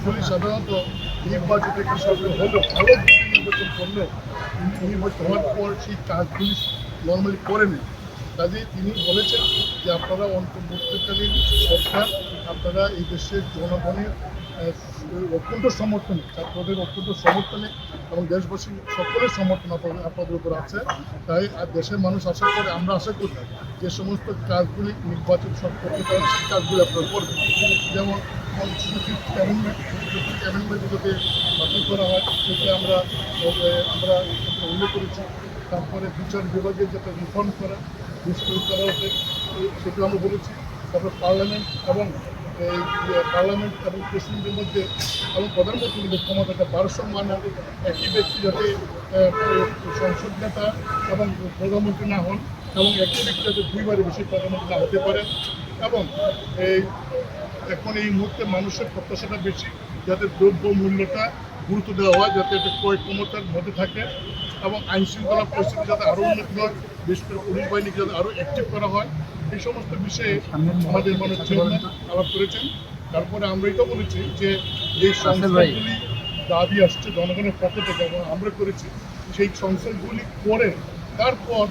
কাজগুলি সাধারণত নির্বাচিত হিসাবে হলেও ভালো নির্বাচন করলে নির্বাচন হওয়ার পর সেই কাজগুলি নর্মালি করেনি। কাজেই তিনি বলেছেন যে আপনারা অন্তর্বর্তীকালীন সরকার, আপনারা এই দেশের জনগণের অত্যন্ত সমর্থনে, ছাত্রদের অত্যন্ত সমর্থনে এবং দেশবাসী সকলের সমর্থন আপনাদের উপর আছে। তাই দেশের মানুষ আশা করে, আমরা আশা করি যে সমস্ত কাজগুলি নির্বাচন সম্পর্কে সেই কাজগুলি আপনারা করবেন। যেমন ক্যাবিনেটগুলোকে বাতিল করা হয়, সেটা আমরা উল্লেখ করেছি। তারপরে বিচার বিভাগের যেটা রিফর্ম করা, বিস্তারিত করা হচ্ছে, সেটা আমরা বলেছি। তারপর পার্লামেন্ট এবং প্রেসিডেন্টের মধ্যে এবং প্রধানমন্ত্রীর মধ্যে ক্ষমতাটা ভারসাম্য আনা, একই ব্যক্তি যাতে সংসদ নেতা এবং প্রধানমন্ত্রী না হন, এবং একই ব্যক্তি যাতে দুইবারের বেশি প্রধানমন্ত্রী না হতে পারে। এবং এখন এই মুহূর্তে মানুষের প্রত্যাশাটা বেশি, যাতে দ্রব্য মূল্যটা গুরুত্ব দেওয়া হয়, যাতে এটা ক্রয় ক্ষমতার মধ্যে থাকে, এবং আইন শৃঙ্খলা পরিস্থিতি যাতে আরও উন্নতি হয়, বিশেষ করে পুলিশ বাহিনীকে যাতে আরও অ্যাক্টিভ করা হয়। এই সমস্ত বিষয়ে আমাদের মানুষ আলাপ করেছেন। তারপরে আমরা এটা বলেছি যে এই সংস্থাগুলি দাবি আসছে জনগণের পক্ষ থেকে এবং আমরা করেছি, সেই সংস্থাগুলি করে তারপর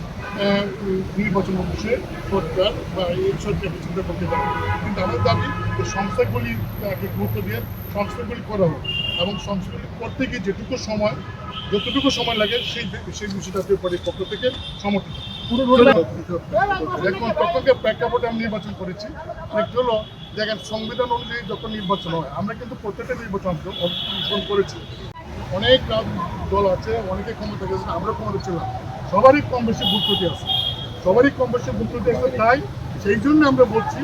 নির্বাচন বিষয়ে সরকার বা এই সরকার চিন্তা করতে পারে। কিন্তু আমার দাবি যে সংস্থাগুলিকে গুরুত্ব দিয়ে সংস্থাগুলি করা হোক, এবং সংস্থাগুলি করতে গিয়ে যতটুকু সময় লাগে সেই বিষয়টাতে পক্ষ থেকে সমর্থন। দেখুন, তখনকার প্রেক্ষাপটে আমি নির্বাচন করেছি। একটু হলো দেখেন, সংবিধান অনুযায়ী যখন নির্বাচন হয়, আমরা কিন্তু প্রত্যেকটা নির্বাচন অংশগ্রহণ করেছি। অনেক দল আছে, অনেকে ক্ষমতা গেছে, আমরা ক্ষমতা ছিলাম, সবারই কম বেশি ভুল ত্রুটি আছে, তাই সেই জন্য আমরা বলছি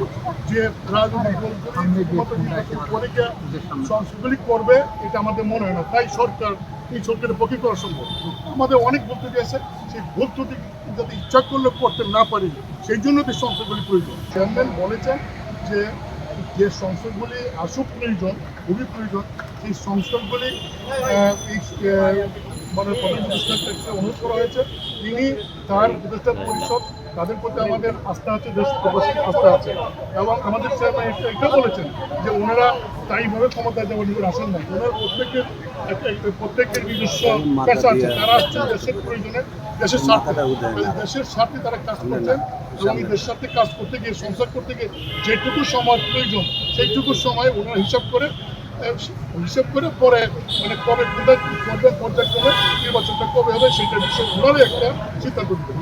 যে রাজনৈতিক পরীক্ষা সংস্থাগুলি করবে, এটা আমাদের মনে হয় না। তাই এই সরকারের পক্ষে করা সম্ভব। আমাদের অনেক ভুল ত্রুটি আছে, সেই ভুল ত্রুটি যাতে ইচ্ছা করলে করতে না পারি, সেই জন্য এই সংস্থাগুলি প্রয়োজন। চেয়ারম্যান বলেছেন যে সংস্থাগুলি আসুক প্রয়োজন, খুবই প্রয়োজন। সেই সংস্থাগুলি অনুরোধ করা হয়েছে। তিনি তার উপদেষ্টা পরিষদ, তাদের প্রতি আমাদের আস্থা আছে, দেশবাসীর আস্থা আছে। এবং আমাদের চেয়ারম্যান এটা বলেছেন যে ওনারা স্থায়ীভাবে ক্ষমতায় যাওয়ার নিজের আসেন না, ওনার প্রত্যেকের নিজস্ব পেশা আছে। তারা আসছেন দেশের প্রয়োজনে, দেশের স্বার্থে তারা কাজ করছেন। এবং এই দেশের স্বার্থে কাজ করতে গিয়ে, সংসার করতে গিয়ে যেটুকু সময় প্রয়োজন, সেইটুকু সময় ওনারা হিসাব করে পরে কবে করবেন, পর্যায়ক্রমে নির্বাচনটা কবে হবে, সেটা বিষয়ে ওনারা একটা সিদ্ধান্ত দিতে।